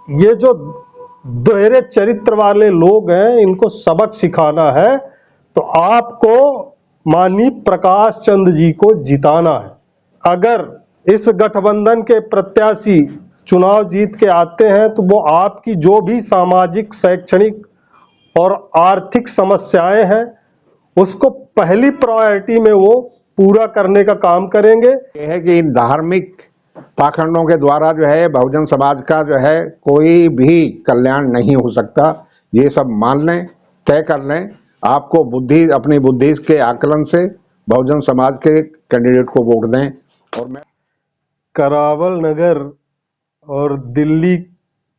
ये जो दोहरे चरित्र वाले लोग हैं, इनको सबक सिखाना है तो आपको माननीय प्रकाश चंद जी को जिताना है। अगर इस गठबंधन के प्रत्याशी चुनाव जीत के आते हैं तो वो आपकी जो भी सामाजिक, शैक्षणिक और आर्थिक समस्याएं हैं उसको पहली प्रायोरिटी में वो पूरा करने का काम करेंगे। यह है कि इन धार्मिक पाखंडों के द्वारा जो है बहुजन समाज का जो है कोई भी कल्याण नहीं हो सकता। ये सब मान लें, तय कर लें। आपको बुद्धि, अपनी बुद्धि के आकलन से बहुजन समाज के कैंडिडेट को वोट दें। और मैं करावल नगर और दिल्ली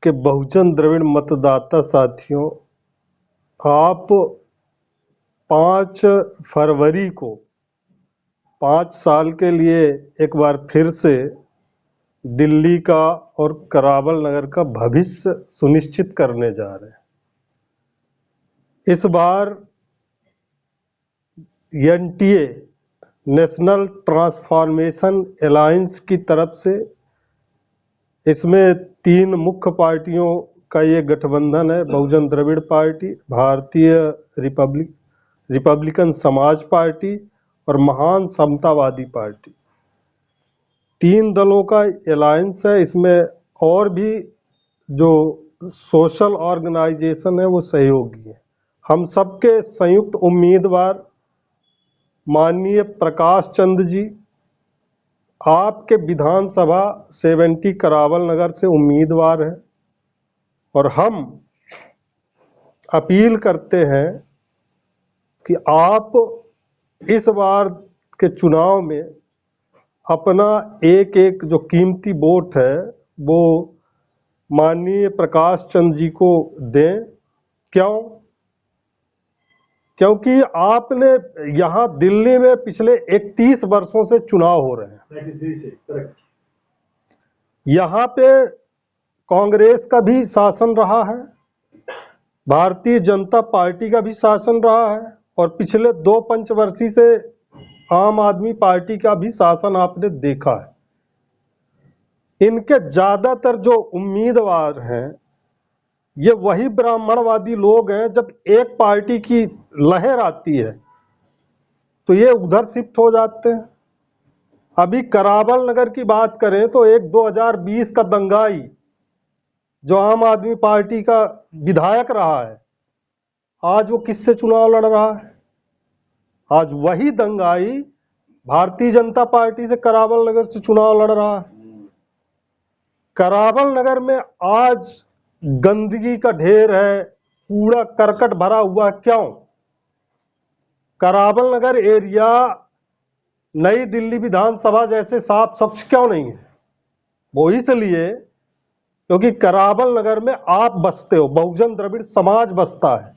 के बहुजन द्रविड़ मतदाता साथियों, आप 5 फरवरी को 5 साल के लिए एक बार फिर से दिल्ली का और करावल नगर का भविष्य सुनिश्चित करने जा रहे हैं। इस बार एनटीए, नेशनल ट्रांसफॉर्मेशन अलायंस की तरफ से, इसमें 3 मुख्य पार्टियों का ये गठबंधन है। बहुजन द्रविड़ पार्टी, भारतीय रिपब्लिकन समाज पार्टी और महान समतावादी पार्टी, 3 दलों का अलायंस है। इसमें और भी जो सोशल ऑर्गेनाइजेशन है वो सहयोगी है। हम सबके संयुक्त उम्मीदवार माननीय प्रकाश चंद जी आपके विधानसभा 70 करावल नगर से उम्मीदवार हैं और हम अपील करते हैं कि आप इस बार के चुनाव में अपना एक एक जो कीमती वोट है वो माननीय प्रकाश चंद जी को दें। क्यों? क्योंकि आपने यहाँ दिल्ली में पिछले 31 वर्षों से चुनाव हो रहे हैं। यहाँ पे कांग्रेस का भी शासन रहा है, भारतीय जनता पार्टी का भी शासन रहा है और पिछले 2 पंचवर्षीय से आम आदमी पार्टी का भी शासन आपने देखा है। इनके ज्यादातर जो उम्मीदवार हैं ये वही ब्राह्मणवादी लोग हैं। जब एक पार्टी की लहर आती है तो ये उधर शिफ्ट हो जाते हैं। अभी करावल नगर की बात करें तो एक 2020 का दंगाई जो आम आदमी पार्टी का विधायक रहा है, आज वो किससे चुनाव लड़ रहा है? आज वही दंगाई भारतीय जनता पार्टी से करावल नगर से चुनाव लड़ रहा है। करावल नगर में आज गंदगी का ढेर है, कूड़ा करकट भरा हुआ। क्यों? करावल नगर एरिया नई दिल्ली विधानसभा जैसे साफ स्वच्छ क्यों नहीं है? वो इसलिए क्योंकि करावल नगर में आप बसते हो, बहुजन द्रविड़ समाज बसता है।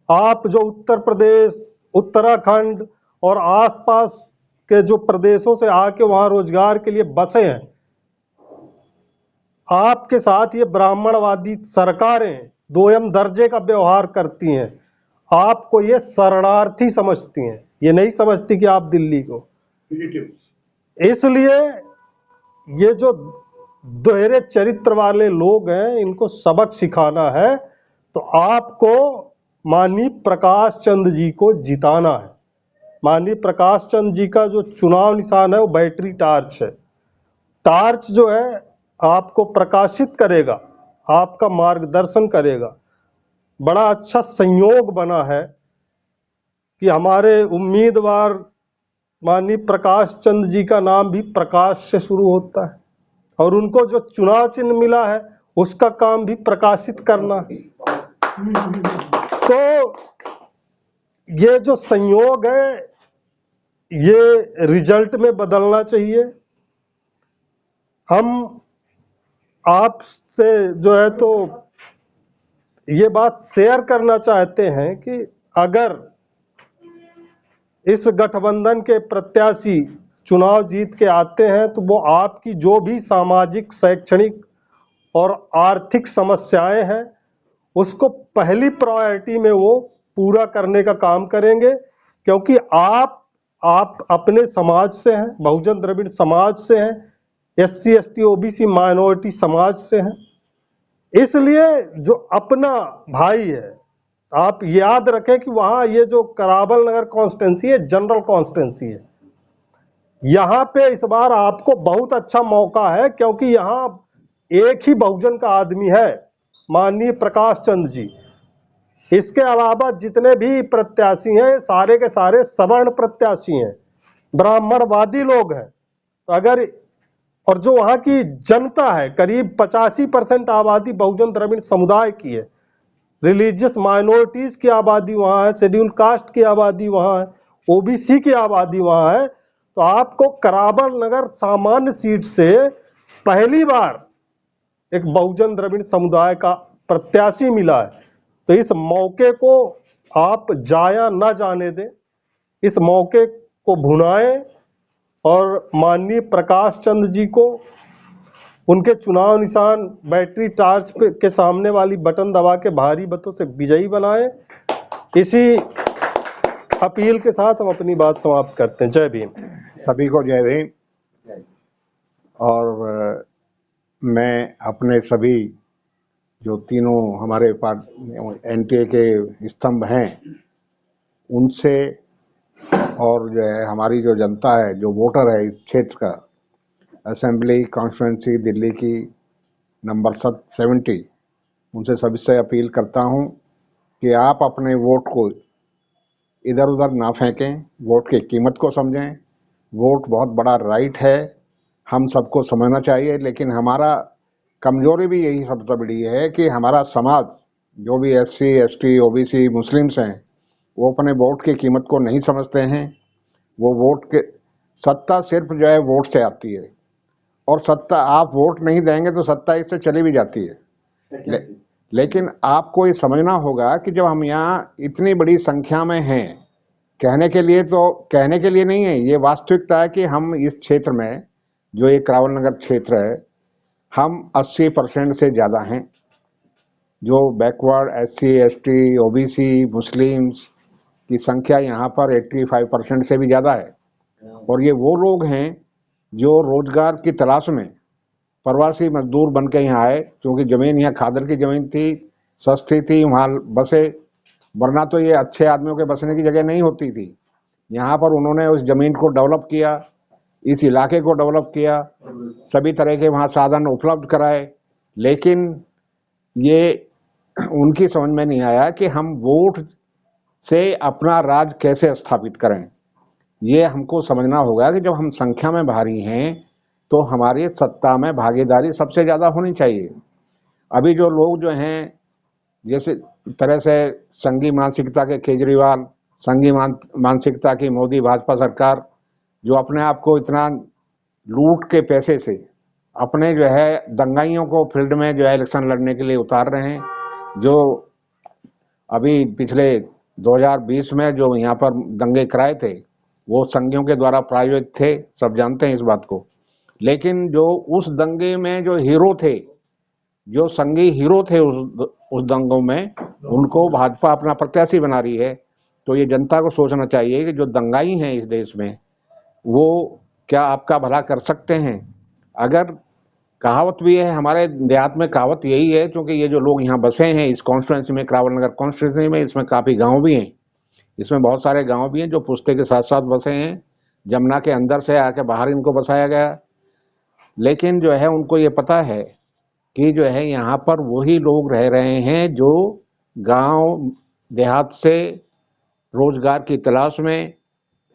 आप जो उत्तर प्रदेश, उत्तराखंड और आसपास के जो प्रदेशों से आके वहां रोजगार के लिए बसे हैं, आपके साथ ये ब्राह्मणवादी सरकारें दोयम दर्जे का व्यवहार करती हैं। आपको ये शरणार्थी समझती हैं, ये नहीं समझती कि आप दिल्ली को। इसलिए ये जो दोहरे चरित्र वाले लोग हैं इनको सबक सिखाना है तो आपको माननीय प्रकाश चंद जी को जिताना है। माननीय प्रकाश चंद जी का जो चुनाव निशान है वो बैटरी टार्च है। टार्च जो है आपको प्रकाशित करेगा, आपका मार्गदर्शन करेगा। बड़ा अच्छा संयोग बना है कि हमारे उम्मीदवार माननीय प्रकाश चंद जी का नाम भी प्रकाश से शुरू होता है और उनको जो चुनाव चिन्ह मिला है उसका काम भी प्रकाशित करना है। तो ये जो संयोग है ये रिजल्ट में बदलना चाहिए। हम आपसे जो है तो ये बात शेयर करना चाहते हैं कि अगर इस गठबंधन के प्रत्याशी चुनाव जीत के आते हैं तो वो आपकी जो भी सामाजिक, शैक्षणिक और आर्थिक समस्याएं हैं उसको पहली प्रायोरिटी में वो पूरा करने का काम करेंगे। क्योंकि आप अपने समाज से हैं, बहुजन द्रविड़ समाज से हैं, SC ST OBC माइनॉरिटी समाज से हैं। इसलिए जो अपना भाई है, आप याद रखें कि वहां ये जो करावल नगर कॉन्स्टिट्यूंसी है, जनरल कॉन्स्टिट्यूंसी है, यहां पे इस बार आपको बहुत अच्छा मौका है, क्योंकि यहां एक ही बहुजन का आदमी है, माननीय प्रकाश चंद्र जी। इसके अलावा जितने भी प्रत्याशी हैं सारे के सारे सवर्ण प्रत्याशी हैं, ब्राह्मणवादी लोग हैं। तो अगर और जो वहां की जनता है, करीब 85% आबादी बहुजन द्रविड़ समुदाय की है, रिलीजियस माइनॉरिटीज की आबादी वहां है, शेड्यूल कास्ट की आबादी वहां है, ओबीसी की आबादी वहां है। तो आपको करावल नगर सामान्य सीट से पहली बार एक बहुजन द्रविड़ समुदाय का प्रत्याशी मिला है। तो इस मौके को आप जाया न जाने दें, इस मौके को भुनाएं और माननीय प्रकाश चंद्र जी को उनके चुनाव निशान बैटरी टार्च के सामने वाली बटन दबा के भारी मतों से विजयी बनाएं। इसी अपील के साथ हम अपनी बात समाप्त करते हैं। जय भीम। सभी को जय भीम। और मैं अपने सभी जो तीनों हमारे एनटीए के स्तंभ हैं उनसे, और जो है हमारी जो जनता है, जो वोटर है इस क्षेत्र का, असेंबली कॉन्स्टिट्यूंसी दिल्ली की नंबर 70, उनसे सभी से अपील करता हूं कि आप अपने वोट को इधर उधर ना फेंकें, वोट की कीमत को समझें। वोट बहुत बड़ा राइट है, हम सबको समझना चाहिए। लेकिन हमारा कमजोरी भी यही सबसे बड़ी है कि हमारा समाज, जो भी एससी, एसटी, ओबीसी, मुस्लिम्स हैं, वो अपने वोट की कीमत को नहीं समझते हैं। वो वोट के सत्ता सिर्फ जो है वोट से आती है, और सत्ता आप वोट नहीं देंगे तो सत्ता इससे चली भी जाती है। लेकिन आपको ये समझना होगा कि जब हम यहाँ इतनी बड़ी संख्या में हैं, कहने के लिए तो कहने के लिए नहीं है, ये वास्तविकता है कि हम इस क्षेत्र में, जो ये करावल नगर क्षेत्र है, हम 80% से ज़्यादा हैं। जो backward SC, ST, OBC, Muslims की संख्या यहाँ पर 85% से भी ज़्यादा है। और ये वो लोग हैं जो रोजगार की तलाश में प्रवासी मजदूर बन के यहाँ आए, क्योंकि ज़मीन यहाँ खादर की ज़मीन थी, सस्ती थी, वहाँ बसे, वरना तो ये अच्छे आदमियों के बसने की जगह नहीं होती थी। यहाँ पर उन्होंने उस ज़मीन को डेवलप किया, इस इलाके को डेवलप किया, सभी तरह के वहाँ साधन उपलब्ध कराए। लेकिन ये उनकी समझ में नहीं आया कि हम वोट से अपना राज कैसे स्थापित करें। ये हमको समझना होगा कि जब हम संख्या में भारी हैं तो हमारी सत्ता में भागीदारी सबसे ज़्यादा होनी चाहिए। अभी जो लोग जो हैं, जैसे तरह से संघी मानसिकता के केजरीवाल, संघी मानसिकता की मोदी भाजपा सरकार, जो अपने आप को इतना लूट के पैसे से अपने जो है दंगाइयों को फील्ड में जो है इलेक्शन लड़ने के लिए उतार रहे हैं। जो अभी पिछले 2020 में जो यहाँ पर दंगे कराए थे, वो संघियों के द्वारा प्रायोजित थे, सब जानते हैं इस बात को। लेकिन जो उस दंगे में जो हीरो थे, जो संघी हीरो थे उस दंगों में, उनको भाजपा अपना प्रत्याशी बना रही है। तो ये जनता को सोचना चाहिए कि जो दंगाई हैं इस देश में, वो क्या आपका भला कर सकते हैं। अगर कहावत भी है, हमारे देहात में कहावत यही है, क्योंकि ये जो लोग यहाँ बसे हैं इस कॉन्स्टिट्यूंसी में, करावल नगर कॉन्स्टिट्यूंसी में, इसमें काफ़ी गांव भी हैं, इसमें बहुत सारे गांव भी हैं जो पुश्ते के साथ साथ बसे हैं। जमुना के अंदर से आके बाहर इनको बसाया गया। लेकिन जो है उनको ये पता है कि जो है यहाँ पर वही लोग रह रहे हैं जो गांव देहात से रोजगार की तलाश में,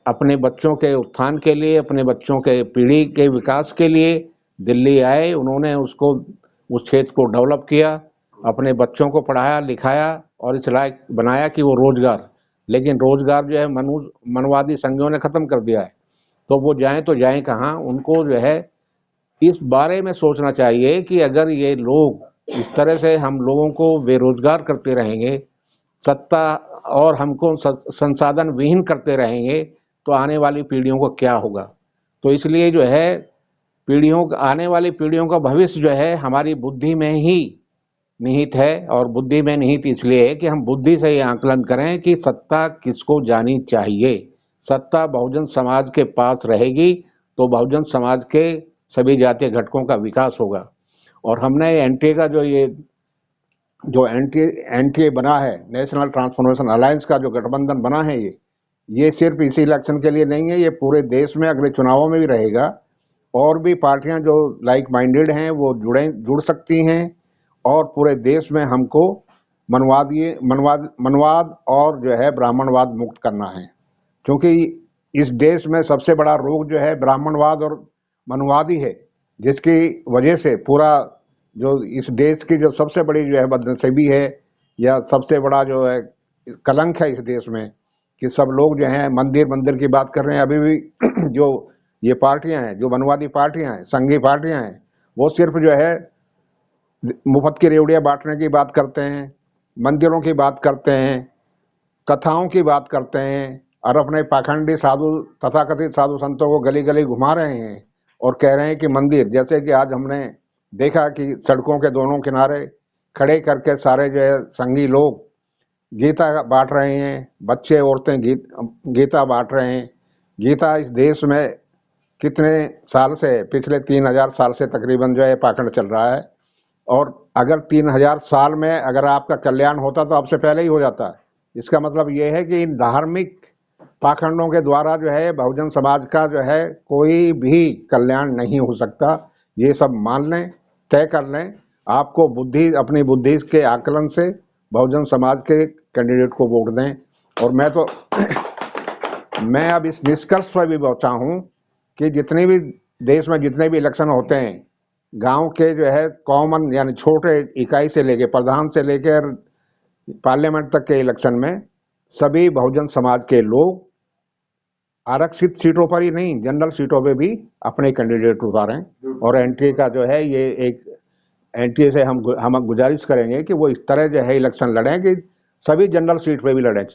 अपने बच्चों के उत्थान के लिए, अपने बच्चों के पीढ़ी के विकास के लिए दिल्ली आए। उन्होंने उसको, उस क्षेत्र को डेवलप किया, अपने बच्चों को पढ़ाया लिखाया और इस लायक बनाया कि वो रोजगार, लेकिन रोजगार जो है मनवादी संघियों ने ख़त्म कर दिया है। तो वो जाएं तो जाएं कहाँ। उनको जो है इस बारे में सोचना चाहिए कि अगर ये लोग इस तरह से हम लोगों को बेरोजगार करते रहेंगे, सत्ता और हमको संसाधन विहीन करते रहेंगे, तो आने वाली पीढ़ियों को क्या होगा। तो इसलिए जो है आने वाली पीढ़ियों का भविष्य जो है हमारी बुद्धि में ही निहित है। और बुद्धि में निहित इसलिए है कि हम बुद्धि से ये आकलन करें कि सत्ता किसको जानी चाहिए। सत्ता बहुजन समाज के पास रहेगी तो बहुजन समाज के सभी जातीय घटकों का विकास होगा। और हमने एनटीए का जो ये जो एनटीए बना है, नेशनल ट्रांसफॉर्मेशन अलायंस का जो गठबंधन बना है, ये सिर्फ इसी इलेक्शन के लिए नहीं है, ये पूरे देश में अगले चुनावों में भी रहेगा। और भी पार्टियां जो लाइक माइंडेड हैं वो जुड़ सकती हैं और पूरे देश में हमको मनवाद और जो है ब्राह्मणवाद मुक्त करना है, क्योंकि इस देश में सबसे बड़ा रोग जो है ब्राह्मणवाद और मनवाद ही है, जिसकी वजह से पूरा जो इस देश की जो सबसे बड़ी जो है बदनसीबी है या सबसे बड़ा जो है कलंक है इस देश में, कि सब लोग जो हैं मंदिर की बात कर रहे हैं। अभी भी जो ये पार्टियां हैं, जो मनवादी पार्टियां हैं, संघी पार्टियां हैं, वो सिर्फ जो है मुफ्त की रेवड़ियां बांटने की बात करते हैं, मंदिरों की बात करते हैं, कथाओं की बात करते हैं और अपने पाखंडी साधु तथाकथित साधु संतों को गली गली घुमा रहे हैं और कह रहे हैं कि मंदिर, जैसे कि आज हमने देखा कि सड़कों के दोनों किनारे खड़े करके सारे जो है संघी लोग गीता बांट रहे हैं, बच्चे औरतें गीता बांट रहे हैं। गीता इस देश में कितने साल से, पिछले 3000 साल से तकरीबन जो है पाखंड चल रहा है, और अगर 3000 साल में अगर आपका कल्याण होता तो आपसे पहले ही हो जाता है। इसका मतलब ये है कि इन धार्मिक पाखंडों के द्वारा जो है बहुजन समाज का जो है कोई भी कल्याण नहीं हो सकता। ये सब मान लें, तय कर लें, आपको अपनी बुद्धि के आकलन से बहुजन समाज के कैंडिडेट को वोट दें। और मैं अब इस निष्कर्ष पर भी पहुंचा हूं कि जितने भी देश में जितने भी इलेक्शन होते हैं, गांव के जो है कॉमन यानी छोटे इकाई से लेकर प्रधान से लेकर पार्लियामेंट तक के इलेक्शन में सभी बहुजन समाज के लोग आरक्षित सीटों पर ही नहीं, जनरल सीटों पे भी अपने कैंडिडेट उतारें। और एनटीए का जो है ये एक एनटीए से हम गुजारिश करेंगे कि वो इस तरह जो है इलेक्शन लड़ें कि सभी जनरल सीट पे भी लड़ें,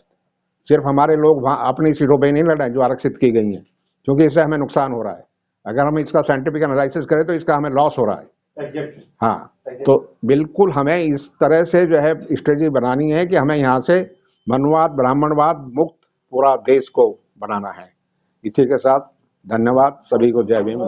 सिर्फ हमारे लोग वहाँ अपनी सीटों पे नहीं लड़ें जो आरक्षित की गई हैं, क्योंकि इससे हमें नुकसान हो रहा है। अगर हम इसका साइंटिफिक एनालिसिस करें तो इसका हमें लॉस हो रहा है। हाँ, तो बिल्कुल हमें इस तरह से जो है स्ट्रेटजी बनानी है कि हमें यहाँ से मनवाद ब्राह्मणवाद मुक्त पूरा देश को बनाना है। इसी के साथ धन्यवाद, सभी को जय भीम।